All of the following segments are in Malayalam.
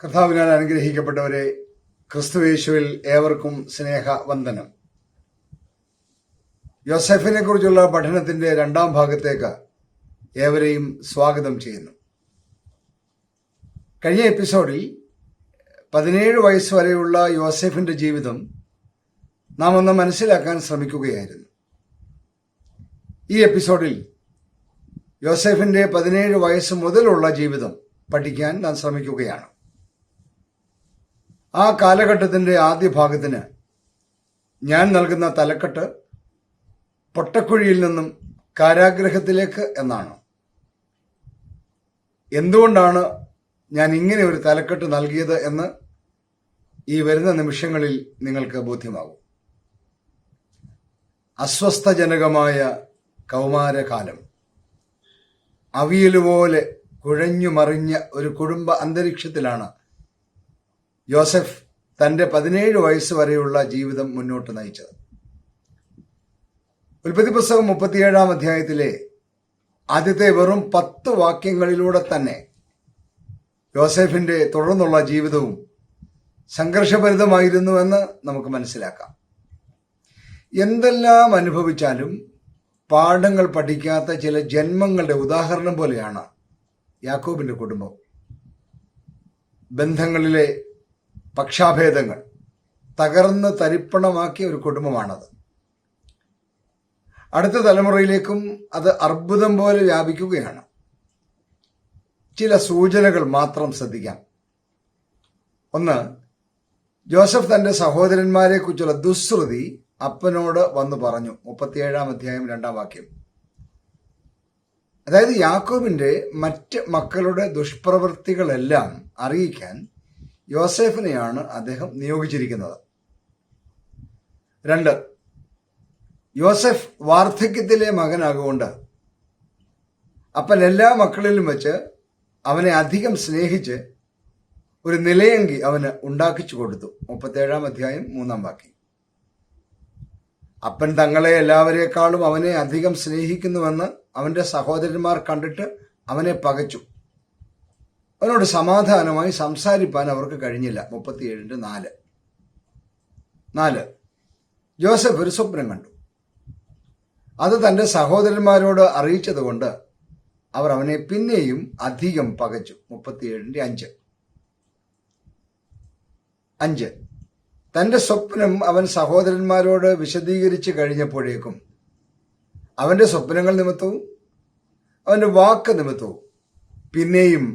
കർത്താവിനാൽ അനുഗ്രഹിക്കപ്പെട്ടവരെ, ക്രിസ്തുയേശുവിൽ ഏവർക്കും സ്നേഹവന്ദനം. യോസെഫിനെ കുറിച്ചുള്ള പഠനത്തിന്റെ രണ്ടാം ഭാഗത്തേക്ക് ഏവരെയും സ്വാഗതം ചെയ്യുന്നു. കഴിഞ്ഞ എപ്പിസോഡിൽ 17 വയസ്സ് വരെയുള്ള യോസെഫിന്റെ ജീവിതം നാം ഒന്ന് മനസ്സിലാക്കാൻ ശ്രമിക്കുകയായിരുന്നു. ഈ എപ്പിസോഡിൽ യോസെഫിന്റെ 17 വയസ്സ് മുതലുള്ള ജീവിതം പഠിക്കാൻ നാം ശ്രമിക്കുകയാണ്. ആ കാലഘട്ടത്തിന്റെ ആദ്യ ഭാഗത്തിന് ഞാൻ നൽകുന്ന തലക്കെട്ട് പൊട്ടക്കുഴിയിൽ നിന്നും കാരാഗ്രഹത്തിലേക്ക് എന്നാണ്. എന്തുകൊണ്ടാണ് ഞാൻ ഇങ്ങനെ ഒരു തലക്കെട്ട് നൽകിയത് എന്ന് ഈ വരുന്ന നിമിഷങ്ങളിൽ നിങ്ങൾക്ക് ബോധ്യമാകും. അസ്വസ്ഥജനകമായ കൗമാരകാലം, അവിയലുപോലെ കുഴഞ്ഞു മറിഞ്ഞ ഒരു കുടുംബ അന്തരീക്ഷത്തിലാണ് യോസെഫ് തന്റെ 17 വയസ്സ് വരെയുള്ള ജീവിതം മുന്നോട്ട് നയിച്ചത്. ഉൽപ്പത്തി പുസ്തകം 37-ാം അധ്യായത്തിലെ ആദ്യത്തെ വെറും 10 വാക്യങ്ങളിലൂടെ തന്നെ യോസെഫിന്റെ തുടർന്നുള്ള ജീവിതവും സംഘർഷഭരിതമായിരുന്നുവെന്ന് നമുക്ക് മനസ്സിലാക്കാം. എന്തെല്ലാം അനുഭവിച്ചാലും പാഠങ്ങൾ പഠിക്കാത്ത ചില ജന്മങ്ങളുടെ ഉദാഹരണം പോലെയാണ് യാക്കോബിന്റെ കുടുംബം. ബന്ധങ്ങളിലെ പക്ഷാഭേദങ്ങൾ തകർന്ന് തരിപ്പണമാക്കിയ ഒരു കുടുംബമാണത്. അടുത്ത തലമുറയിലേക്കും അത് അർബുദം പോലെ വ്യാപിക്കുകയാണ്. ചില സൂചനകൾ മാത്രം ശ്രദ്ധിക്കാം. ഒന്ന്, ജോസഫ് തന്റെ സഹോദരന്മാരെ കുറിച്ചുള്ള ദുശ്രുതി അപ്പനോട് വന്നു പറഞ്ഞു. 37-ാം അധ്യായം 2-ാം വാക്യം. അതായത് യാക്കോബിന്റെ മറ്റ് മക്കളുടെ ദുഷ്പ്രവൃത്തികളെല്ലാം അറിയിക്കാൻ യോസെഫിനെയാണ് അദ്ദേഹം നിയോഗിച്ചിരിക്കുന്നത്. 2, യോസെഫ് വാർദ്ധക്യത്തിലെ മകനാകൊണ്ട് അപ്പൻ എല്ലാ മക്കളിലും വെച്ച് അവനെ അധികം സ്നേഹിച്ച് ഒരു നിലയങ്കി അവന് ഉണ്ടാക്കിച്ചു കൊടുത്തു. 37-ാം അധ്യായം 3-ാം വാക്യം. അപ്പൻ തങ്ങളെ എല്ലാവരെക്കാളും അവനെ അധികം സ്നേഹിക്കുന്നുവെന്ന് അവന്റെ സഹോദരന്മാർ കണ്ടിട്ട് അവനെ പകച്ചു. അവനോട് സമാധാനമായി സംസാരിപ്പാൻ അവർക്ക് കഴിഞ്ഞില്ല. 37:4. ജോസഫ് ഒരു സ്വപ്നം കണ്ടു. അത് തന്റെ സഹോദരന്മാരോട് അറിയിച്ചതുകൊണ്ട് അവർ അവനെ പിന്നെയും അധികം പകച്ചു. 37:5. തന്റെ സ്വപ്നം അവൻ സഹോദരന്മാരോട് വിശദീകരിച്ചു കഴിഞ്ഞപ്പോഴേക്കും അവന്റെ സ്വപ്നങ്ങൾ നിമിത്തവും അവന്റെ വാക്ക് നിമിത്തവും പിന്നെയും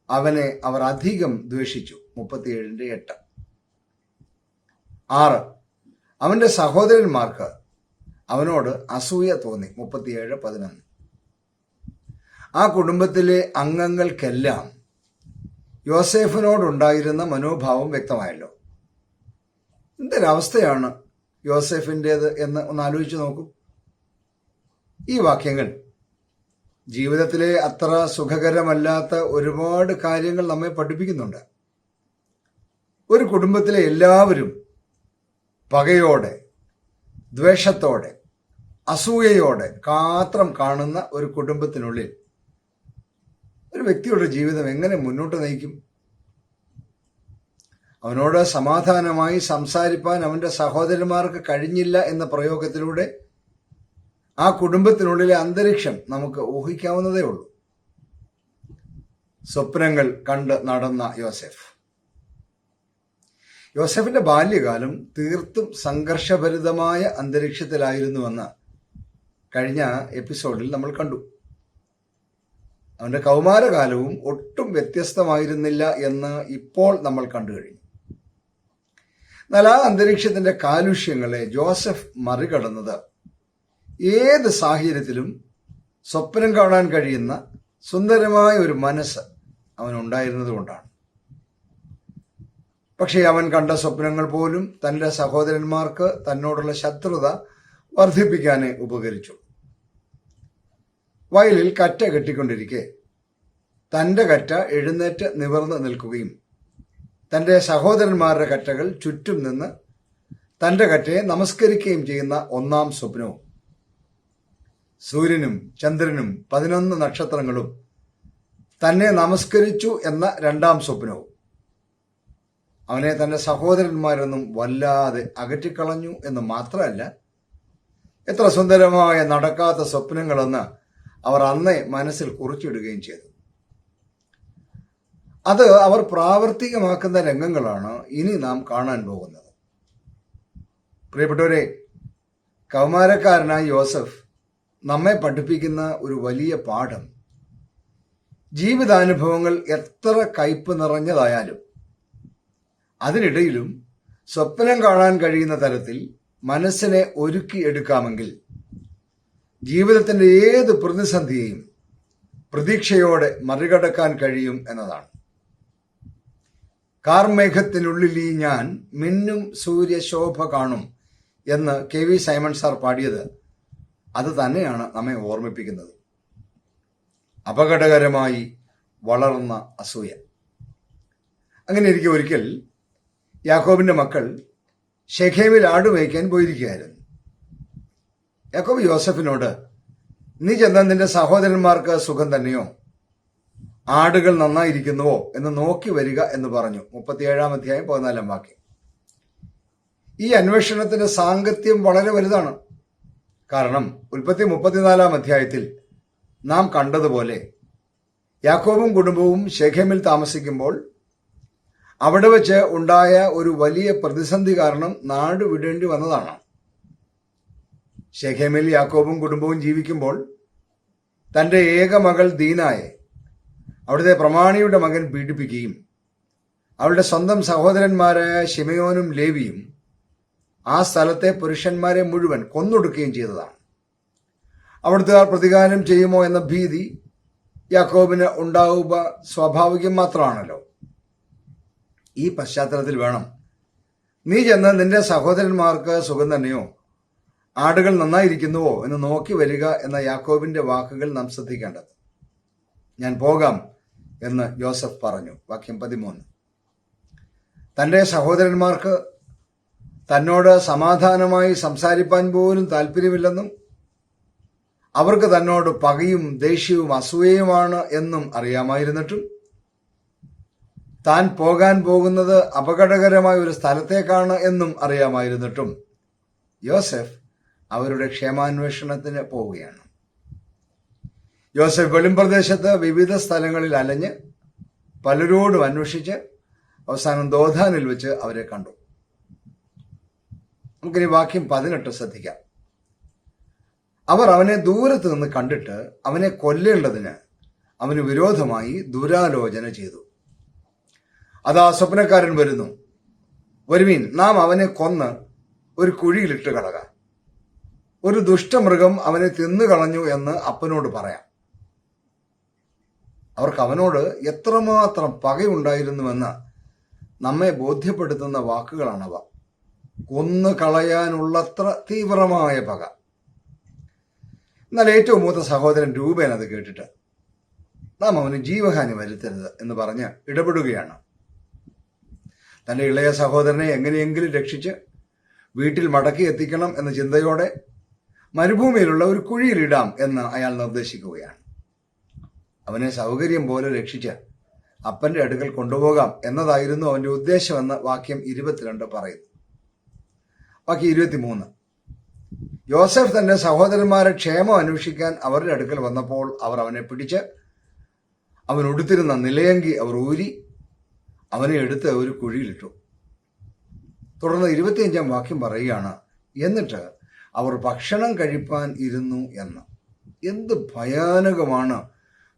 അവനെ അവർ അധികം ദ്വേഷിച്ചു. 37:8. 6. അവന്റെ സഹോദരന്മാർക്ക് അവനോട് അസൂയ തോന്നി. 37:11. ആ കുടുംബത്തിലെ അംഗങ്ങൾക്കെല്ലാം യോസെഫിനോടുണ്ടായിരുന്ന മനോഭാവം വ്യക്തമായല്ലോ. എന്തൊരവസ്ഥയാണ് യോസെഫിൻ്റേത് എന്ന് ഒന്ന് ആലോചിച്ച് നോക്കൂ. ഈ വാക്യങ്ങൾ ജീവിതത്തിലെ അത്ര സുഖകരമല്ലാത്ത ഒരുപാട് കാര്യങ്ങൾ നമ്മെ പഠിപ്പിക്കുന്നുണ്ട്. ഒരു കുടുംബത്തിലെ എല്ലാവരും പകയോടെ, ദ്വേഷത്തോടെ, അസൂയയോടെ മാത്രം കാണുന്ന ഒരു കുടുംബത്തിനുള്ളിൽ ഒരു വ്യക്തിയുടെ ജീവിതം എങ്ങനെ മുന്നോട്ട് നയിക്കും? അവനോട് സമാധാനമായി സംസാരിപ്പാൻ അവന്റെ സഹോദരന്മാർക്ക് കഴിഞ്ഞില്ല എന്ന പ്രയോഗത്തിലൂടെ ആ കുടുംബത്തിനുള്ളിലെ അന്തരീക്ഷം നമുക്ക് ഊഹിക്കാവുന്നതേ ഉള്ളൂ. സ്വപ്നങ്ങൾ കണ്ട് നടന്ന യോസെഫിന്റെ ബാല്യകാലം തീർത്തും സംഘർഷഭരിതമായ അന്തരീക്ഷത്തിലായിരുന്നുവെന്ന് കഴിഞ്ഞ എപ്പിസോഡിൽ നമ്മൾ കണ്ടു. അവന്റെ കൗമാരകാലവും ഒട്ടും വ്യത്യസ്തമായിരുന്നില്ല എന്ന് ഇപ്പോൾ നമ്മൾ കണ്ടു കഴിഞ്ഞു. എന്നാൽ ആ അന്തരീക്ഷത്തിന്റെ കാലുഷ്യങ്ങളെ ജോസഫ് മറികടന്നത് ഏത് സാഹചര്യത്തിലും സ്വപ്നം കാണാൻ കഴിയുന്ന സുന്ദരമായ ഒരു മനസ്സ് അവനുണ്ടായിരുന്നത് കൊണ്ടാണ്. പക്ഷേ അവൻ കണ്ട സ്വപ്നങ്ങൾ പോലും തന്റെ സഹോദരന്മാർക്ക് തന്നോടുള്ള ശത്രുത വർദ്ധിപ്പിക്കാനേ ഉപകരിച്ചു. വയലിൽ കറ്റ കെട്ടിക്കൊണ്ടിരിക്കെ തന്റെ കറ്റ എഴുന്നേറ്റ് നിവർന്ന് നിൽക്കുകയും തന്റെ സഹോദരന്മാരുടെ കറ്റകൾ ചുറ്റും നിന്ന് തന്റെ കറ്റയെ നമസ്കരിക്കുകയും ചെയ്യുന്ന ഒന്നാം സ്വപ്നവും സൂര്യനും ചന്ദ്രനും 11 നക്ഷത്രങ്ങളും തന്നെ നമസ്കരിച്ചു എന്ന രണ്ടാം സ്വപ്നവും അവനെ തന്റെ സഹോദരന്മാരൊന്നും വല്ലാതെ അകറ്റിക്കളഞ്ഞു എന്ന് മാത്രമല്ല, എത്ര സുന്ദരമായ നടക്കാത്ത സ്വപ്നങ്ങളെന്ന് അവർ അന്നേ മനസ്സിൽ കുറിച്ചിടുകയും ചെയ്തു. അത് അവർ പ്രാവർത്തികമാക്കുന്ന രംഗങ്ങളാണ് ഇനി നാം കാണാൻ പോകുന്നത്. പ്രിയപ്പെട്ടവരെ, കൗമാരക്കാരനായ യോസഫ് നമ്മെ പഠിപ്പിക്കുന്ന ഒരു വലിയ പാഠം, ജീവിതാനുഭവങ്ങൾ എത്ര കയ്പ് നിറഞ്ഞതായാലും അതിനിടയിലും സ്വപ്നം കാണാൻ കഴിയുന്ന തരത്തിൽ മനസ്സിനെ ഒരുക്കി എടുക്കാമെങ്കിൽ ജീവിതത്തിന്റെ ഏത് പ്രതിസന്ധിയെയും പ്രതീക്ഷയോടെ മറികടക്കാൻ കഴിയും എന്നതാണ്. കാർമേഘത്തിനുള്ളിൽ ഈ ഞാൻ മിന്നും സൂര്യശോഭ കാണും എന്ന് KV സൈമൺ സാർ പാടിയത് അത് തന്നെയാണ് നമ്മെ ഓർമ്മിപ്പിക്കുന്നത്. അപകടകരമായി വളർന്ന അസൂയ. അങ്ങനെ ഇരിക്കെ ഒരിക്കൽ യാക്കോബിന്റെ മക്കൾ ശെഖേമിൽ ആടുമേയ്ക്കാൻ പോയിരിക്കുകയായിരുന്നു. യാക്കോബ് യോസഫിനോട്, നീ ചെന്ന നിന്റെ സഹോദരന്മാർക്ക് സുഖം തന്നെയോ, ആടുകൾ നന്നായിരിക്കുന്നുവോ എന്ന് നോക്കി വരിക എന്ന് പറഞ്ഞു. 37 അധ്യായം 14 വാക്യം. ഈ അന്വേഷണത്തിന്റെ സാങ്കത്യം വളരെ വലുതാണ്. കാരണം ഉൽപ്പത്തി 34 അധ്യായത്തിൽ നാം കണ്ടതുപോലെ യാക്കോബും കുടുംബവും ശെഖേമിൽ താമസിക്കുമ്പോൾ അവിടെ വെച്ച് ഉണ്ടായ ഒരു വലിയ പ്രതിസന്ധി കാരണം നാട് വിടേണ്ടി വന്നതാണ്. ശെഖേമിൽ യാക്കോബും കുടുംബവും ജീവിക്കുമ്പോൾ തന്റെ ഏക മകൾ ദീനായെ അവിടുത്തെ പ്രമാണിയുടെ മകൻ പീഡിപ്പിക്കുകയും അവളുടെ സ്വന്തം സഹോദരന്മാരായ ശിമയോനും ലേവിയും ആ സ്ഥലത്തെ പുരുഷന്മാരെ മുഴുവൻ കൊന്നൊടുക്കുകയും ചെയ്തതാണ്. അവിടുത്തെ പ്രതികാരം ചെയ്യുമോ എന്ന ഭീതി യാക്കോബിന് ഉണ്ടാവുക സ്വാഭാവികം മാത്രമാണല്ലോ. ഈ പശ്ചാത്തലത്തിൽ വേണം നീ ചെന്ന് നിന്റെ സഹോദരന്മാർക്ക് സുഖം തന്നെയോ, ആടുകൾ നന്നായിരിക്കുന്നുവോ എന്ന് നോക്കി വരിക എന്ന യാക്കോബിന്റെ വാക്കുകൾ നാം ശ്രദ്ധിക്കേണ്ടത്. ഞാൻ പോകാം എന്ന് യോസഫ് പറഞ്ഞു. വാക്യം 13. തന്റെ സഹോദരന്മാർക്ക് തന്നോട് സമാധാനമായി സംസാരിപ്പാൻ പോലും താല്പര്യമില്ലെന്നും അവർക്ക് തന്നോട് പകയും ദേഷ്യവും അസൂയയുമാണ് എന്നും അറിയാമായിരുന്നിട്ടും താൻ പോകാൻ പോകുന്നത് അപകടകരമായ ഒരു സ്ഥലത്തേക്കാണ് എന്നും അറിയാമായിരുന്നിട്ടും യോസഫ് അവരുടെ ക്ഷേമാന്വേഷണത്തിന് പോവുകയാണ്. യോസഫ് വെളിമ്പ്രദേശത്ത് വിവിധ സ്ഥലങ്ങളിൽ അലഞ്ഞ് പലരോടും അന്വേഷിച്ച് അവസാനം ദോഥാനിൽ വെച്ച് അവരെ കണ്ടു. നമുക്കിനി വാക്യം 18 ശ്രദ്ധിക്കാം. അവർ അവനെ ദൂരത്ത് നിന്ന് കണ്ടിട്ട് അവനെ കൊല്ലേണ്ടതിന് അവന് വിരോധമായി ദുരാലോചന ചെയ്തു. അതാ സ്വപ്നക്കാരൻ വരുന്നു, വരുവീൻ, നാം അവനെ കൊന്ന് ഒരു കുഴിയിലിട്ട് കളക, ഒരു ദുഷ്ടമൃഗം അവനെ തിന്നുകളഞ്ഞു എന്ന് അപ്പനോട് പറയാം. അവർക്ക് അവനോട് എത്രമാത്രം പകയുണ്ടായിരുന്നുവെന്ന് നമ്മെ ബോധ്യപ്പെടുത്തുന്ന വാക്കുകളാണവ. കൊന്നു കളയാനുള്ളത്ര തീവ്രമായ പക. എന്നാൽ ഏറ്റവും മൂത്ത സഹോദരൻ രൂപേൻ അത് കേട്ടിട്ട് നാം അവന് ജീവഹാനി വരുത്തരുത് എന്ന് പറഞ്ഞ് ഇടപെടുകയാണ്. തന്റെ ഇളയ സഹോദരനെ എങ്ങനെയെങ്കിലും രക്ഷിച്ച് വീട്ടിൽ മടക്കി എത്തിക്കണം എന്ന ചിന്തയോടെ മരുഭൂമിയിലുള്ള ഒരു കുഴിയിലിടാം എന്ന് അയാൾ നിർദ്ദേശിക്കുകയാണ്. അവനെ സൗകര്യം പോലെ രക്ഷിച്ച് അപ്പന്റെ അടുക്കൽ കൊണ്ടുപോകാം എന്നതായിരുന്നു അവന്റെ ഉദ്ദേശമെന്ന് വാക്യം 22 പറയുന്നു. വാക്യം 23. യോസഫ് തന്റെ സഹോദരന്മാരെ ക്ഷേമം അന്വേഷിക്കാൻ അവരുടെ അടുക്കൽ വന്നപ്പോൾ അവർ അവനെ പിടിച്ച് അവൻ ഉടുത്തിരുന്ന നിലയങ്കി അവർ ഊരി അവനെ എടുത്ത് ഒരു കുഴിയിലിട്ടു. തുടർന്ന് 25 വാക്യം പറയുകയാണ്, എന്നിട്ട് അവർ ഭക്ഷണം കഴിപ്പാൻ ഇരുന്നു എന്ന്. എന്ത് ഭയാനകമാണ്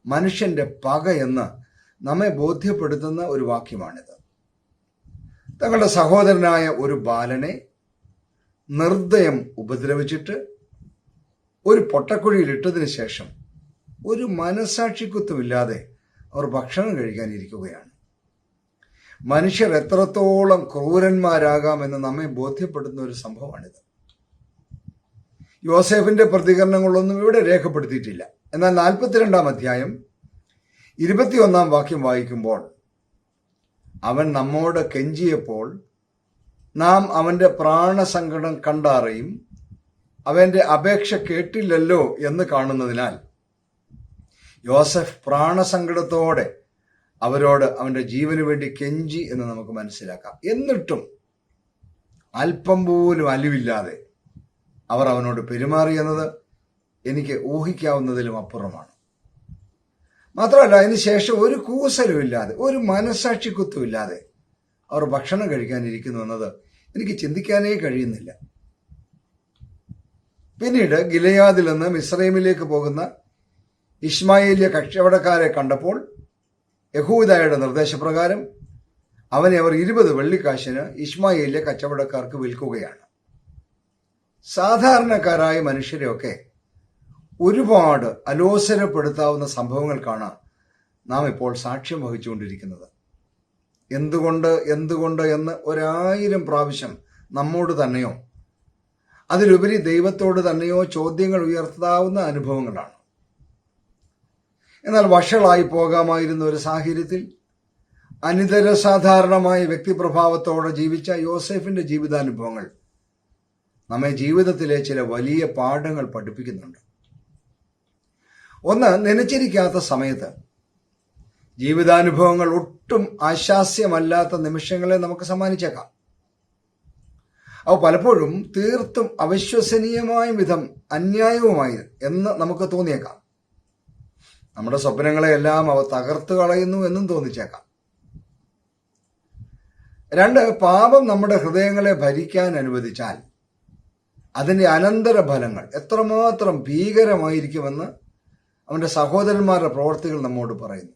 മനുഷ്യന്റെ പക എന്ന് നമ്മെ ബോധ്യപ്പെടുത്തുന്ന ഒരു വാക്യമാണിത്. തങ്ങളുടെ സഹോദരനായ ഒരു ബാലനെ നിർദ്ദയം ഉപദ്രവിച്ചിട്ട് ഒരു പൊട്ടക്കുഴിയിൽ ഇട്ടതിന് ശേഷം ഒരു മനസാക്ഷിക്കുത്തുമില്ലാതെ അവർ ഭക്ഷണം കഴിക്കാനിരിക്കുകയാണ്. മനുഷ്യർ എത്രത്തോളം ക്രൂരന്മാരാകാമെന്ന് നമ്മെ ബോധ്യപ്പെടുന്ന ഒരു സംഭവമാണിത്. യോസേഫിന്റെ പ്രതികരണങ്ങളൊന്നും ഇവിടെ രേഖപ്പെടുത്തിയിട്ടില്ല. എന്നാൽ 42 അധ്യായം 21 വാക്യം വായിക്കുമ്പോൾ, അവൻ നമ്മോട് കെഞ്ചിയപ്പോൾ നാം അവന്റെ പ്രാണസങ്കടം കണ്ടറിയും, അവന്റെ അപേക്ഷ കേട്ടില്ലല്ലോ എന്ന് കാണുന്നതിനാൽ യോസഫ് പ്രാണസങ്കടത്തോടെ അവരോട് അവന്റെ ജീവന് വേണ്ടി കെഞ്ചി എന്ന് നമുക്ക് മനസ്സിലാക്കാം. എന്നിട്ടും അല്പം പോലും അലിവില്ലാതെ അവർ അവനോട് പെരുമാറിയെന്നത് എനിക്ക് ഊഹിക്കാവുന്നതിലും അപ്പുറമാണ്. മാത്രമല്ല, അതിനുശേഷം ഒരു കൂസലുമില്ലാതെ, ഒരു മനസാക്ഷിക്കുത്തുമില്ലാതെ അവർ ഭക്ഷണം കഴിക്കാനിരിക്കുന്നു എന്നത് എനിക്ക് ചിന്തിക്കാനേ കഴിയുന്നില്ല. പിന്നീട് ഗിലെയാദിൽ നിന്ന് മിസ്രൈമിലേക്ക് പോകുന്ന ഇശ്മായേലിയ കച്ചവടക്കാരെ കണ്ടപ്പോൾ യഹൂദായുടെ നിർദ്ദേശപ്രകാരം അവനെ അവർ 20 വെള്ളിക്കാശിന് ഇശ്മായേലിയ കച്ചവടക്കാർക്ക് വിൽക്കുകയാണ്. സാധാരണക്കാരായ മനുഷ്യരെയൊക്കെ ഒരുപാട് അലോസരപ്പെടുത്താവുന്ന സംഭവങ്ങൾക്കാണ് നാം ഇപ്പോൾ സാക്ഷ്യം വഹിച്ചുകൊണ്ടിരിക്കുന്നത്. എന്തുകൊണ്ട് എന്ന് 1000 പ്രാവശ്യം നമ്മോട് തന്നെയോ അതിലുപരി ദൈവത്തോട് തന്നെയോ ചോദ്യങ്ങൾ ഉയർത്താവുന്ന അനുഭവങ്ങളാണ്. എന്നാൽ വഷളായി പോകാമായിരുന്ന ഒരു സാഹചര്യത്തിൽ അനിതര സാധാരണമായ വ്യക്തിപ്രഭാവത്തോടെ ജീവിച്ച യോസേഫിന്റെ ജീവിതാനുഭവങ്ങൾ നമ്മെ ജീവിതത്തിലെ ചില വലിയ പാഠങ്ങൾ പഠിപ്പിക്കുന്നുണ്ട്. ഒന്ന്, നനച്ചിരിക്കാത്ത സമയത്ത് ജീവിതാനുഭവങ്ങൾ ഒട്ടും ആശാസ്യമല്ലാത്ത നിമിഷങ്ങളെ നമുക്ക് സമ്മാനിച്ചേക്കാം. അവ പലപ്പോഴും തീർത്തും അവിശ്വസനീയമായ വിധം അന്യായവുമായി എന്ന് നമുക്ക് തോന്നിയേക്കാം. നമ്മുടെ സ്വപ്നങ്ങളെയെല്ലാം അവ തകർത്തു കളയുന്നു എന്നും തോന്നിച്ചേക്കാം. 2, പാപം നമ്മുടെ ഹൃദയങ്ങളെ ഭരിക്കാൻ അനുവദിച്ചാൽ അതിന്റെ അനന്തര ഫലങ്ങൾ എത്രമാത്രം ഭീകരമായിരിക്കുമെന്ന് അവന്റെ സഹോദരന്മാരുടെ പ്രവർത്തികൾ നമ്മോട് പറയുന്നു.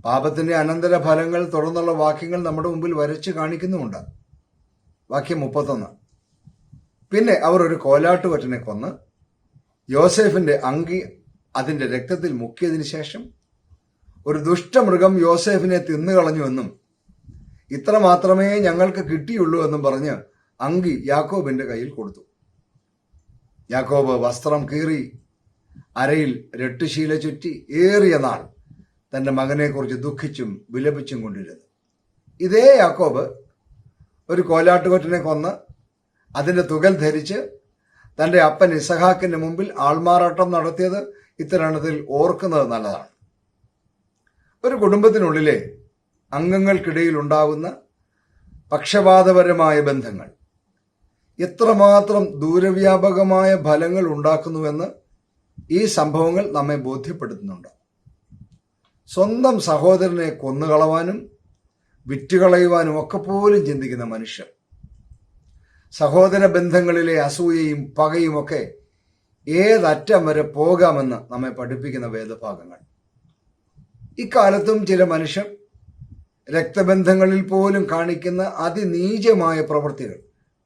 പാപത്തിന്റെ അനന്തര ഫലങ്ങൾ തുടർന്നുള്ള വാക്യങ്ങൾ നമ്മുടെ മുമ്പിൽ വരച്ചു കാണിക്കുന്നുമുണ്ട്. വാക്യം 31. പിന്നെ അവർ ഒരു കോലാട്ടുകൊറ്റനെ കൊന്ന് യോസേഫിന്റെ അങ്കി അതിന്റെ രക്തത്തിൽ മുക്കിയതിനു ശേഷം ഒരു ദുഷ്ടമൃഗം യോസേഫിനെ തിന്നുകളഞ്ഞുവെന്നും ഇത്ര മാത്രമേ ഞങ്ങൾക്ക് കിട്ടിയുള്ളൂ എന്നും പറഞ്ഞ് അങ്കി യാക്കോബിന്റെ കയ്യിൽ കൊടുത്തു. യാക്കോബ് വസ്ത്രം കീറി അരയിൽ രട്ടുശീല ചുറ്റി ഏറിയ നാൾ തന്റെ മകനെക്കുറിച്ച് ദുഃഖിച്ചും വിലപിച്ചും കൊണ്ടിരുന്നു. ഇതേ യാക്കോബ് ഒരു കോലാട്ടുകൊറ്റനെ കൊന്ന് അതിന്റെ തുകൽ ധരിച്ച് തന്റെ അപ്പൻ ഇസഹാക്കിന്റെ മുമ്പിൽ ആൾമാറാട്ടം നടത്തിയത് ഇത്തരണത്തിൽ ഓർക്കുന്നത് നല്ലതാണ്. ഒരു കുടുംബത്തിനുള്ളിലെ അംഗങ്ങൾക്കിടയിൽ ഉണ്ടാകുന്ന പക്ഷപാതപരമായ ബന്ധങ്ങൾ എത്രമാത്രം ദൂരവ്യാപകമായ ഫലങ്ങൾ ഉണ്ടാക്കുന്നുവെന്ന് ഈ സംഭവങ്ങൾ നമ്മെ ബോധ്യപ്പെടുത്തുന്നുണ്ട്. സ്വന്തം സഹോദരനെ കൊന്നുകളവാനും വിറ്റുകളയുവാനും ഒക്കെ പോലും ചിന്തിക്കുന്ന മനുഷ്യർ, സഹോദര ബന്ധങ്ങളിലെ അസൂയയും പകയും ഒക്കെ ഏതറ്റം വരെ പോകാമെന്ന് നമ്മെ പഠിപ്പിക്കുന്ന വേദഭാഗങ്ങൾ. ഇക്കാലത്തും ചില മനുഷ്യർ രക്തബന്ധങ്ങളിൽ പോലും കാണിക്കുന്ന അതിനീചമായ പ്രവൃത്തികൾ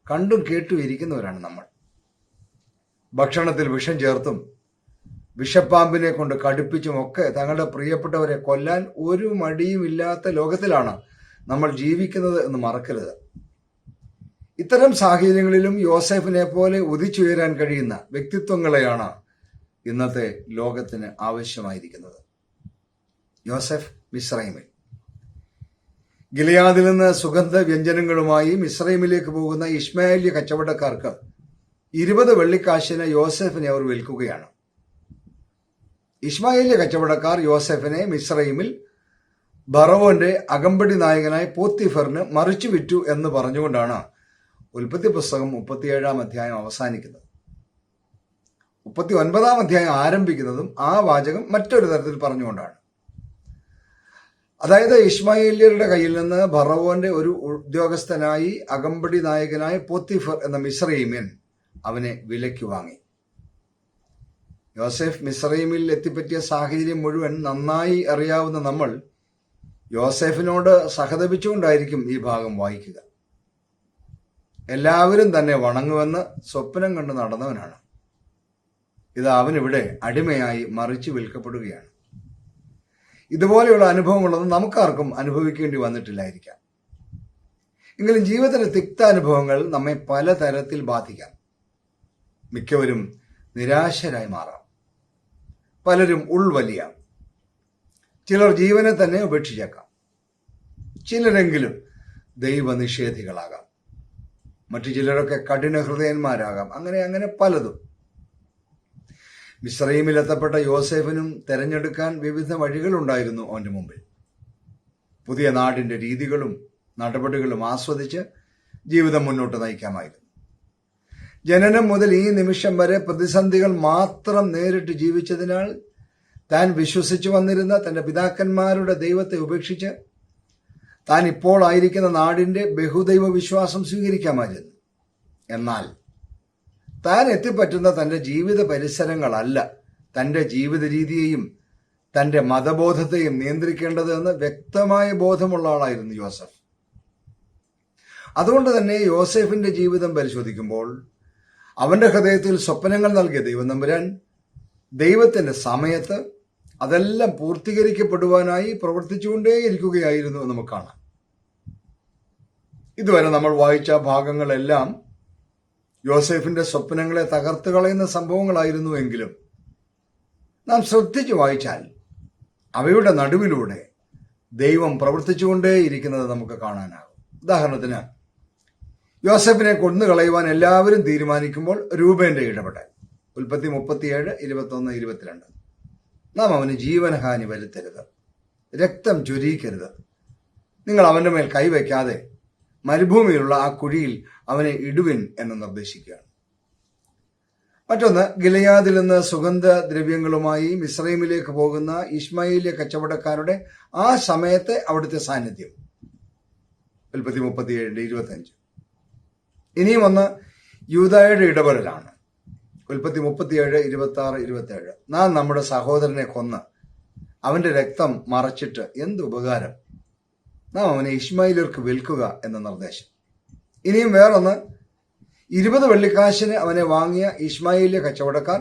കണ്ടും കേട്ടും ഇരിക്കുന്നവരാണ് നമ്മൾ. ഭക്ഷണത്തിൽ വിഷം ചേർത്തും വിഷപ്പാമ്പിനെ കൊണ്ട് കടുപ്പിച്ചും ഒക്കെ തങ്ങളുടെ പ്രിയപ്പെട്ടവരെ കൊല്ലാൻ ഒരു മടിയുമില്ലാത്ത ലോകത്തിലാണ് നമ്മൾ ജീവിക്കുന്നത് എന്ന് മറക്കരുത്. ഇത്തരം സാഹചര്യങ്ങളിലും യോസേഫിനെ പോലെ ഉദിച്ചുയരാൻ കഴിയുന്ന വ്യക്തിത്വങ്ങളെയാണ് ഇന്നത്തെ ലോകത്തിന് ആവശ്യമായിരിക്കുന്നത്. യോസേഫ് മിസ്രൈമിൽ. ഗിലെയാദിൽ നിന്ന് സുഗന്ധ വ്യഞ്ജനങ്ങളുമായി മിസ്രൈമിലേക്ക് പോകുന്ന ഇശ്മായേലിയ കച്ചവടക്കാർക്ക് 20 വെള്ളിക്കാശിന് യോസേഫിനെ അവർ വിൽക്കുകയാണ്. ഇശ്മായേലിയ കച്ചവടക്കാർ യോസേഫിനെ മിസ്രൈമിൽ ഫറവോന്റെ അകമ്പടി നായകനായ പോത്തിഫറിന് മറിച്ചു വിറ്റു എന്ന് പറഞ്ഞുകൊണ്ടാണ് ഉൽപ്പത്തി പുസ്തകം 37-ാം അധ്യായം അവസാനിക്കുന്നത്. 39-ാം അധ്യായം ആരംഭിക്കുന്നതും ആ വാചകം മറ്റൊരു തരത്തിൽ പറഞ്ഞുകൊണ്ടാണ്. അതായത് ഇശ്മായേല്യരുടെ കയ്യിൽ നിന്ന് ഫറവോന്റെ ഒരു ഉദ്യോഗസ്ഥനായി അകമ്പടി നായകനായ പോത്തിഫർ എന്ന മിസ്രൈമ്യൻ അവനെ വിലയ്ക്ക് വാങ്ങി. യോസേഫ് മിസ്രൈമിൽ എത്തിപ്പറ്റിയ സാഹചര്യം മുഴുവൻ നന്നായി അറിയാവുന്ന നമ്മൾ യോസേഫിനോട് സഹതപിച്ചുകൊണ്ടായിരിക്കും ഈ ഭാഗം വായിക്കുക. എല്ലാവരും തന്നെ വണങ്ങുമെന്ന് സ്വപ്നം കണ്ട് നടന്നവനാണ്. ഇത് അവനിവിടെ അടിമയായി മറിച്ചു വിൽക്കപ്പെടുകയാണ്. ഇതുപോലെയുള്ള അനുഭവങ്ങളൊന്നും നമുക്കാർക്കും അനുഭവിക്കേണ്ടി വന്നിട്ടില്ലായിരിക്കാം. എങ്കിലും ജീവിതത്തിലെ തിക്താനുഭവങ്ങൾ നമ്മെ പലതരത്തിൽ ബാധിക്കാം. മിക്കവരും നിരാശരായി മാറാം, പലരും ഉൾവലിയാം, ചിലർ ജീവനെ തന്നെ ഉപേക്ഷിച്ചേക്കാം, ചിലരെങ്കിലും ദൈവനിഷേധികളാകാം, മറ്റു ചിലരൊക്കെ കഠിന ഹൃദയന്മാരാകാം. അങ്ങനെ പലതും. മിസ്രയീമിലെത്തപ്പെട്ട യോസേഫിനും തെരഞ്ഞെടുക്കാൻ വിവിധ വഴികളുണ്ടായിരുന്നു അവന്റെ മുമ്പിൽ. പുതിയ നാടിന്റെ രീതികളും നടപടികളും ആസ്വദിച്ച് ജീവിതം മുന്നോട്ട് നയിക്കാമായിരുന്നു. ജനനം മുതൽ ഈ നിമിഷം വരെ പ്രതിസന്ധികൾ മാത്രം നേരിട്ട് ജീവിച്ചതിനാൽ താൻ വിശ്വസിച്ചു വന്നിരുന്ന തന്റെ പിതാക്കന്മാരുടെ ദൈവത്തെ ഉപേക്ഷിച്ച് താൻ ഇപ്പോൾ ആയിരിക്കുന്ന നാടിന്റെ ബഹുദൈവ വിശ്വാസം സ്വീകരിക്കാമായിരുന്നു. എന്നാൽ താൻ എത്തിപ്പറ്റുന്ന തന്റെ ജീവിത പരിസരങ്ങളല്ല തന്റെ ജീവിത രീതിയെയും തന്റെ മതബോധത്തെയും നിയന്ത്രിക്കേണ്ടത് എന്ന് വ്യക്തമായ ബോധമുള്ള ആളായിരുന്നു യോസഫ്. അതുകൊണ്ട് തന്നെ യോസേഫിന്റെ ജീവിതം പരിശോധിക്കുമ്പോൾ അവന്റെ ഹൃദയത്തിൽ സ്വപ്നങ്ങൾ നൽകിയ ദൈവം തമ്പുരാൻ ദൈവത്തിന്റെ സമയത്ത് അതെല്ലാം പൂർത്തീകരിക്കപ്പെടുവാനായി പ്രവർത്തിച്ചുകൊണ്ടേയിരിക്കുകയായിരുന്നു എന്ന് നമുക്ക് കാണാം. ഇതുവരെ നമ്മൾ വായിച്ച ഭാഗങ്ങളെല്ലാം യോസേഫിന്റെ സ്വപ്നങ്ങളെ തകർത്ത് കളയുന്ന സംഭവങ്ങളായിരുന്നു എങ്കിലും നാം ശ്രദ്ധിച്ചു വായിച്ചാൽ അവയുടെ നടുവിലൂടെ ദൈവം പ്രവർത്തിച്ചുകൊണ്ടേയിരിക്കുന്നത് നമുക്ക് കാണാനാകും. ഉദാഹരണത്തിന്, യോസേഫിനെ കൊന്നുകളയുവാൻ എല്ലാവരും തീരുമാനിക്കുമ്പോൾ രൂബേന്റെ ഇടപെടൽ. ഉൽപ്പത്തി 37, 21, 22. നാം അവന് ജീവനഹാനി വരുത്തരുത്, രക്തം ചൊരിയിക്കരുത്, നിങ്ങൾ അവന്റെ മേൽ കൈവയ്ക്കാതെ മരുഭൂമിയിലുള്ള ആ കുഴിയിൽ അവനെ ഇടുവിൻ എന്ന് നിർദ്ദേശിക്കുകയാണ്. മറ്റൊന്ന്, ഗിലെയാദിൽ നിന്ന് സുഗന്ധദ്രവ്യങ്ങളുമായി മിസ്രൈമിലേക്ക് പോകുന്ന ഇശ്മായേലിയ കച്ചവടക്കാരുടെ ആ സമയത്തെ അവിടുത്തെ സാന്നിധ്യം. ഉൽപ്പത്തി 37, 25. ഇനിയും ഒന്ന് യൂദായുടെ ഇടപെടലാണ്. ഉൽപ്പത്തി 37, 26, 27. നാം നമ്മുടെ സഹോദരനെ കൊന്ന് അവന്റെ രക്തം മറച്ചിട്ട് എന്ത് ഉപകാരം, നാം അവനെ ഇശ്മായേലിയർക്ക് വിൽക്കുക എന്ന നിർദ്ദേശം. ഇനിയും വേറൊന്ന്, 20 വെള്ളിക്കാശിന് അവനെ വാങ്ങിയ ഇശ്മായേലിയ കച്ചവടക്കാർ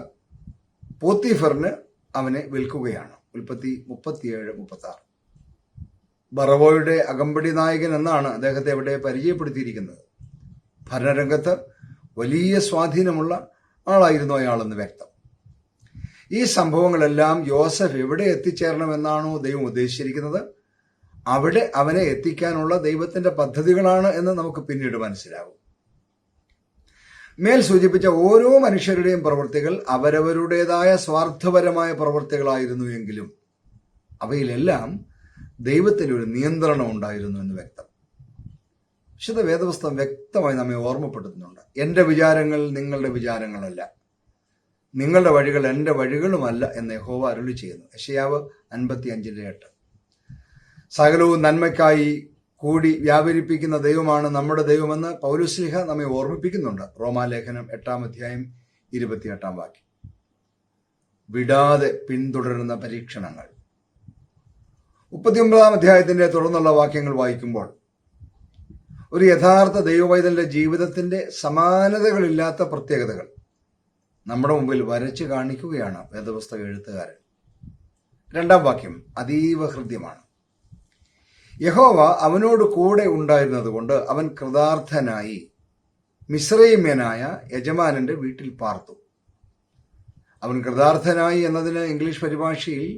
പോത്തിഫറിന് അവനെ വിൽക്കുകയാണ്. ഉൽപ്പത്തി 37, 36. ബറവോയുടെ അകമ്പടി നായകൻ എന്നാണ് അദ്ദേഹത്തെ ഇവിടെ പരിചയപ്പെടുത്തിയിരിക്കുന്നത്. ഭരണരംഗത്ത് വലിയ സ്വാധീനമുള്ള ആളായിരുന്നു അയാളെന്ന് വ്യക്തം. ഈ സംഭവങ്ങളെല്ലാം യോസഫ് എവിടെ എത്തിച്ചേരണമെന്നാണോ ദൈവം ഉദ്ദേശിച്ചിരിക്കുന്നത് അവിടെ അവനെ എത്തിക്കാനുള്ള ദൈവത്തിന്റെ പദ്ധതികളാണ് എന്ന് നമുക്ക് പിന്നീട് മനസ്സിലാവും. മേൽ സൂചിപ്പിച്ച ഓരോ മനുഷ്യരുടെയും പ്രവൃത്തികൾ അവരവരുടേതായ സ്വാർത്ഥപരമായ പ്രവൃത്തികളായിരുന്നു എങ്കിലും അവയിലെല്ലാം ദൈവത്തിന് ഒരു നിയന്ത്രണം ഉണ്ടായിരുന്നു എന്ന് വ്യക്തം. വിശുദ്ധ വേദപുസ്തകം വ്യക്തമായി നമ്മെ ഓർമ്മപ്പെടുത്തുന്നുണ്ട്. എന്റെ വിചാരങ്ങൾ നിങ്ങളുടെ വിചാരങ്ങളല്ല, നിങ്ങളുടെ വഴികൾ എന്റെ വഴികളുമല്ല എന്ന് യഹോവ അരുളി ചെയ്യുന്നു. യെശയ്യാവ് 55:8. സകലവും നന്മയ്ക്കായി കൂടി വ്യാപരിപ്പിക്കുന്ന ദൈവമാണ് നമ്മുടെ ദൈവമെന്ന് പൗലോസ്ലീഹ നമ്മെ ഓർമ്മിപ്പിക്കുന്നുണ്ട്. റോമാലേഖനം 8-ാം 28 വിടാതെ പിന്തുടരുന്ന പരീക്ഷണങ്ങൾ. 39-ാം അധ്യായത്തിന്റെ തുടർന്നുള്ള വാക്യങ്ങൾ വായിക്കുമ്പോൾ ഒരു യഥാർത്ഥ ദൈവവൈതലിന്റെ ജീവിതത്തിന്റെ സമാനതകളില്ലാത്ത പ്രത്യേകതകൾ നമ്മുടെ മുമ്പിൽ വരച്ചു കാണിക്കുകയാണ് വേദപുസ്തക എഴുത്തുകാരൻ. 2-ാം വാക്യം അതീവ ഹൃദ്യമാണ്. യഹോവ അവനോട് കൂടെ ഉണ്ടായിരുന്നതുകൊണ്ട് അവൻ കൃതാർത്ഥനായി മിസ്രൈമ്യനായ യജമാനന്റെ വീട്ടിൽ പാർത്തു. അവൻ കൃതാർത്ഥനായി എന്നതിന് ഇംഗ്ലീഷ് പരിഭാഷയിൽ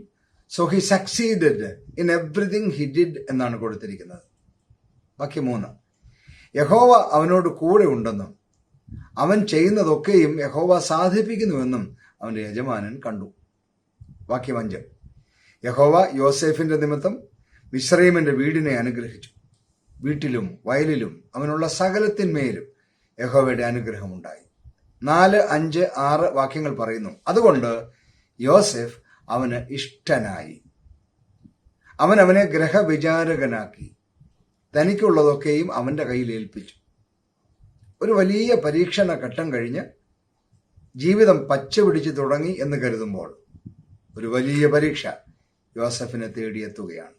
so he succeeded in everything he did എന്നാണ് കൊടുത്തിരിക്കുന്നത്. വാക്യം 3, യഹോവ അവനോട് കൂടെ ഉണ്ടെന്നും അവൻ ചെയ്യുന്നതൊക്കെയും യഹോവ സാധിപ്പിക്കുന്നുവെന്നും അവന്റെ യജമാനൻ കണ്ടു. വാക്യം 5, യഹോവ യോസേഫിന്റെ നിമിത്തം മിസ്രയീമിന്റെ വീടിനെ അനുഗ്രഹിച്ചു. വീട്ടിലും വയലിലും അവനുള്ള സകലത്തിന്മേലും യഹോവയുടെ അനുഗ്രഹമുണ്ടായി. 4, 5, 6 വാക്യങ്ങൾ പറയുന്നു, അതുകൊണ്ട് യോസേഫ് അവന് ഇഷ്ടനായി. അവൻ അവനെ ഗ്രഹവിചാരകനാക്കി, തനിക്കുള്ളതൊക്കെയും അവന്റെ കയ്യിൽ ഏൽപ്പിച്ചു. ഒരു വലിയ പരീക്ഷണ ഘട്ടം കഴിഞ്ഞ് ജീവിതം പച്ച പിടിച്ചു തുടങ്ങി എന്ന് കരുതുമ്പോൾ ഒരു വലിയ പരീക്ഷ യോസഫിനെ തേടിയെത്തുകയാണ്.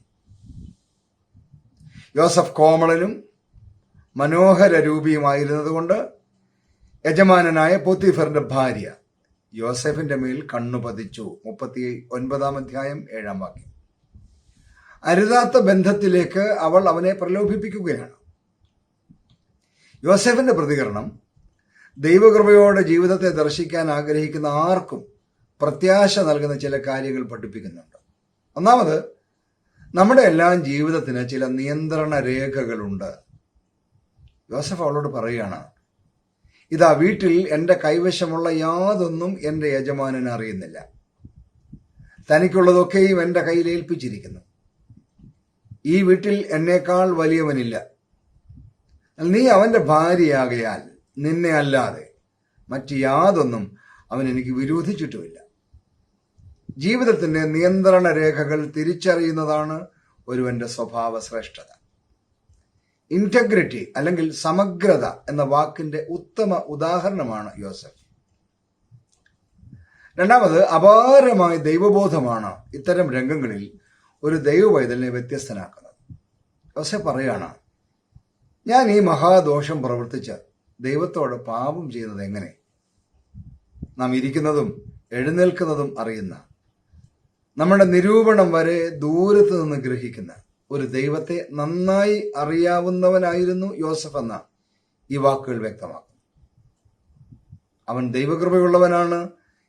യോസഫ് കോമളനും മനോഹര രൂപിയുമായിരുന്നതുകൊണ്ട് യജമാനനായ പോത്തിഫറിന്റെ ഭാര്യ യോസഫിന്റെ മേൽ കണ്ണു പതിച്ചു. 39-ാം അധ്യായം 7-ാം വാക്യം. അരുതാത്ത ബന്ധത്തിലേക്ക് അവൾ അവനെ പ്രലോഭിപ്പിക്കുകയാണ്. യോസഫിന്റെ പ്രതികരണം ദൈവകൃപയോടെ ജീവിതത്തെ ദർശിക്കാൻ ആഗ്രഹിക്കുന്ന ആർക്കും പ്രത്യാശ നൽകുന്ന ചില കാര്യങ്ങൾ പഠിപ്പിക്കുന്നുണ്ട്. ഒന്നാമത്, നമ്മുടെ എല്ലാം ജീവിതത്തിന് ചില നിയന്ത്രണ രേഖകളുണ്ട്. യോസഫ് അവളോട് പറയുകയാണ്, ഇതാ വീട്ടിൽ എൻ്റെ കൈവശമുള്ള യാതൊന്നും എൻ്റെ യജമാനൻ അറിയുന്നില്ല. തനിക്കുള്ളതൊക്കെയും എൻ്റെ കയ്യിൽ ഏൽപ്പിച്ചിരിക്കുന്നു. ഈ വീട്ടിൽ എന്നേക്കാൾ വലിയവനില്ല. നീ അവൻ്റെ ഭാര്യയാകയാൽ നിന്നെ അല്ലാതെ മറ്റ് യാതൊന്നും അവൻ എനിക്ക് വിരോധിച്ചിട്ടുമില്ല. ജീവിതത്തിന്റെ നിയന്ത്രണ രേഖകൾ തിരിച്ചറിയുന്നതാണ് ഒരുവന്റെ സ്വഭാവ ശ്രേഷ്ഠത. ഇന്റഗ്രിറ്റി അല്ലെങ്കിൽ സമഗ്രത എന്ന വാക്കിന്റെ ഉത്തമ ഉദാഹരണമാണ് യോസഫ്. രണ്ടാമത്, അപാരമായ ദൈവബോധമാണ് ഇത്തരം രംഗങ്ങളിൽ ഒരു ദൈവവൈതലിനെ വ്യത്യസ്തനാക്കുന്നത്. യോസഫ് പറയാണ്, ഞാൻ ഈ മഹാദോഷം പ്രവർത്തിച്ച് ദൈവത്തോട് പാപം ചെയ്യുന്നത് എങ്ങനെ? നാം ഇരിക്കുന്നതും എഴുന്നേൽക്കുന്നതും അറിയുന്ന, നമ്മുടെ നിരൂപണം വരെ ദൂരത്ത് നിന്ന് ഗ്രഹിക്കുന്ന ഒരു ദൈവത്തെ നന്നായി അറിയാവുന്നവനായിരുന്നു യോസഫ് എന്ന ഈ വാക്കുകൾ വ്യക്തമാക്കും. അവൻ ദൈവകൃപയുള്ളവനാണ്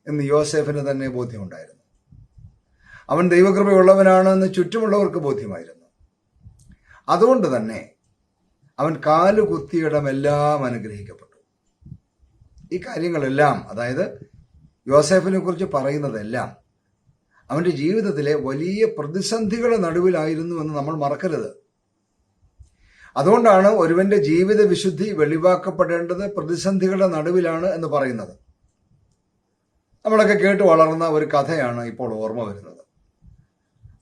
എന്ന് യോസേഫിന് തന്നെ ബോധ്യമുണ്ടായിരുന്നു. അവൻ ദൈവകൃപയുള്ളവനാണ് എന്ന് ചുറ്റുമുള്ളവർക്ക് ബോധ്യമായിരുന്നു. അതുകൊണ്ട് തന്നെ അവൻ കാലുകുത്തിയിടമെല്ലാം അനുഗ്രഹിക്കപ്പെട്ടു. ഈ കാര്യങ്ങളെല്ലാം, അതായത് യോസേഫിനെ കുറിച്ച് പറയുന്നതെല്ലാം അവന്റെ ജീവിതത്തിലെ വലിയ പ്രതിസന്ധികളുടെ നടുവിലായിരുന്നു എന്ന് നമ്മൾ മറക്കരുത്. അതുകൊണ്ടാണ് ഒരുവന്റെ ജീവിത വിശുദ്ധി വെളിവാക്കപ്പെടേണ്ടത് പ്രതിസന്ധികളുടെ നടുവിലാണ് എന്ന് പറയുന്നത്. നമ്മളൊക്കെ കേട്ട് വളർന്ന ഒരു കഥയാണ് ഇപ്പോൾ ഓർമ്മ വരുന്നത്.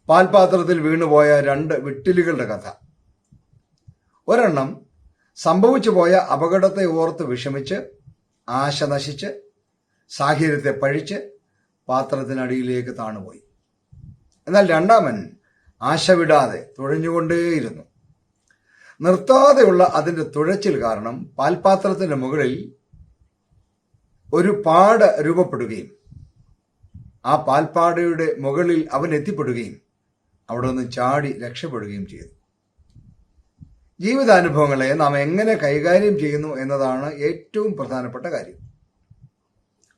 പാൽപാത്രത്തിൽ വീണുപോയ 2 വിട്ടിലുകളുടെ കഥ. ഒരെണ്ണം സംഭവിച്ചു പോയ അപകടത്തെ ഓർത്ത് വിഷമിച്ച് ആശ നശിച്ച് സാഹചര്യത്തെ പഴിച്ച് പാത്രത്തിനടിയിലേക്ക് താണുപോയി. എന്നാൽ രണ്ടാമൻ ആശ വിടാതെ തുഴഞ്ഞുകൊണ്ടേയിരുന്നു. നിർത്താതെയുള്ള അതിന്റെ തുഴച്ചിൽ കാരണം പാൽപാത്രത്തിന്റെ മുകളിൽ ഒരു പാട രൂപപ്പെടുകയും ആ പാൽപ്പാടയുടെ മുകളിൽ അവൻ എത്തിപ്പെടുകയും അവിടെ നിന്ന് ചാടി രക്ഷപ്പെടുകയും ചെയ്തു. ജീവിതാനുഭവങ്ങളെ നാം എങ്ങനെ കൈകാര്യം ചെയ്യുന്നു എന്നതാണ് ഏറ്റവും പ്രധാനപ്പെട്ട കാര്യം.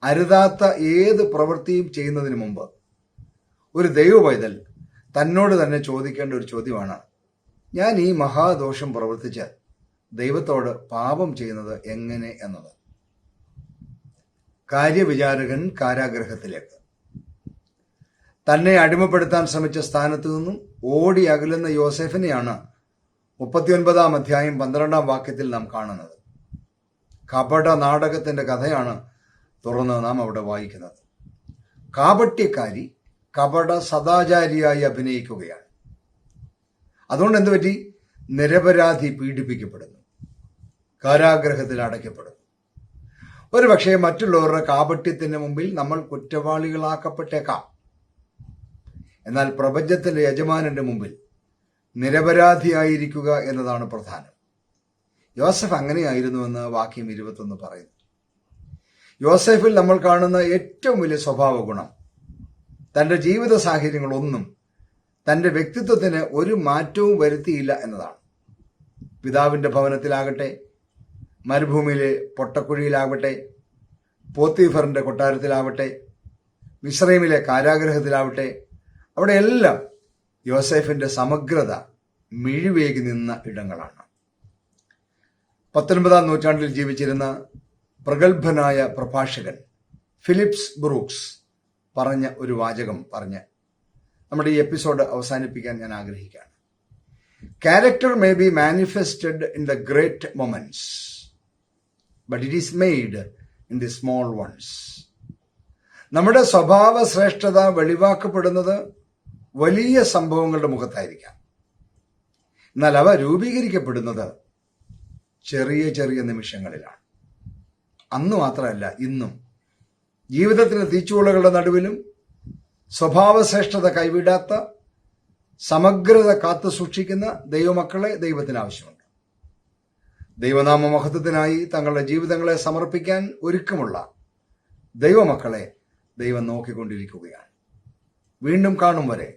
അരുതാത്ത ഏത് പ്രവൃത്തിയും ചെയ്യുന്നതിന് മുമ്പ് ഒരു ദൈവപൈതൽ തന്നോട് തന്നെ ചോദിക്കേണ്ട ഒരു ചോദ്യമാണ്, ഞാൻ ഈ മഹാദോഷം പ്രവർത്തിച്ച് ദൈവത്തോട് പാപം ചെയ്യുന്നത് എങ്ങനെ എന്നത്. കാര്യവിചാരകൻ കാരാഗ്രഹത്തിലേക്ക്. തന്നെ അടിമപ്പെടുത്താൻ ശ്രമിച്ച സ്ഥാനത്തു നിന്നും ഓടി അകലുന്ന യോസേഫിനെയാണ് 39-ാം അധ്യായം 12-ാം വാക്യത്തിൽ നാം കാണുന്നത്. കപട നാടകത്തിന്റെ കഥയാണ് തുറന്ന് നാം അവിടെ വായിക്കുന്നത്. കാപട്യക്കാരി കപട സദാചാരിയായി അഭിനയിക്കുകയാണ്. അതുകൊണ്ട് എന്തുപറ്റി? നിരപരാധി പീഡിപ്പിക്കപ്പെടുന്നു, കാരാഗ്രഹത്തിൽ അടയ്ക്കപ്പെടുന്നു. ഒരുപക്ഷെ മറ്റുള്ളവരുടെ കാപട്യത്തിന് മുമ്പിൽ നമ്മൾ കുറ്റവാളികളാക്കപ്പെട്ടേക്കാം. എന്നാൽ പ്രപഞ്ചത്തിന്റെ യജമാനന്റെ മുമ്പിൽ നിരപരാധിയായിരിക്കുക എന്നതാണ് പ്രധാനം. യോസഫ് അങ്ങനെയായിരുന്നുവെന്ന് വാക്യം 21 പറയുന്നു. യോസേഫിൽ നമ്മൾ കാണുന്ന ഏറ്റവും വലിയ സ്വഭാവ ഗുണം തന്റെ ജീവിത സാഹചര്യങ്ങളൊന്നും തന്റെ വ്യക്തിത്വത്തിന് ഒരു മാറ്റവും വരുത്തിയില്ല എന്നതാണ്. പിതാവിന്റെ ഭവനത്തിലാകട്ടെ, മരുഭൂമിയിലെ പൊട്ടക്കുഴിയിലാവട്ടെ, പോത്തീഫറിന്റെ കൊട്ടാരത്തിലാവട്ടെ, മിസ്രൈമിലെ കാരാഗ്രഹത്തിലാവട്ടെ, അവിടെയെല്ലാം യോസേഫിന്റെ സമഗ്രത മിഴിവേകി നിന്ന ഇടങ്ങളാണ്. 19-ാം നൂറ്റാണ്ടിൽ ജീവിച്ചിരുന്ന പ്രഗത്ഭനായ പ്രഭാഷകൻ ഫിലിപ്സ് ബ്രൂക്സ് പറഞ്ഞ ഒരു വാചകം പറഞ്ഞ് നമ്മുടെ ഈ എപ്പിസോഡ് അവസാനിപ്പിക്കാൻ ഞാൻ ആഗ്രഹിക്കുകയാണ്. Character may be manifested in the great moments, but it is made in the small ones. നമ്മുടെ സ്വഭാവ ശ്രേഷ്ഠത വെളിവാക്കപ്പെടുന്നത് വലിയ സംഭവങ്ങളുടെ മുഖത്തായിരിക്കാം. എന്നാൽ അവ രൂപീകരിക്കപ്പെടുന്നത് ചെറിയ ചെറിയ നിമിഷങ്ങളിലാണ്. അന്ന് മാത്രമല്ല, ഇന്നും ജീവിതത്തിലെ തീച്ചുളകളുടെ നടുവിലും സ്വഭാവശ്രേഷ്ഠത കൈവിടാത്ത സമഗ്രത കാത്തു സൂക്ഷിക്കുന്ന ദൈവമക്കളെ ദൈവത്തിന് ആവശ്യമുണ്ട്. ദൈവനാമ മഹത്വത്തിനായി തങ്ങളുടെ ജീവിതങ്ങളെ സമർപ്പിക്കാൻ ഒരുക്കമുള്ള ദൈവമക്കളെ ദൈവം നോക്കിക്കൊണ്ടിരിക്കുകയാണ്. വീണ്ടും കാണും വരെ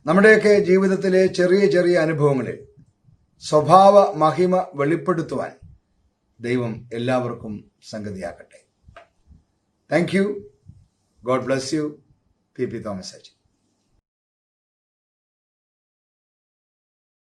നമ്മുടെയൊക്കെ ജീവിതത്തിലെ ചെറിയ ചെറിയ അനുഭവങ്ങളിൽ സ്വഭാവ മഹിമ വെളിപ്പെടുത്തുവാൻ ദൈവം എല്ലാവർക്കും സംഗതിയാക്കട്ടെ. Thank you. God bless you. P Thomas.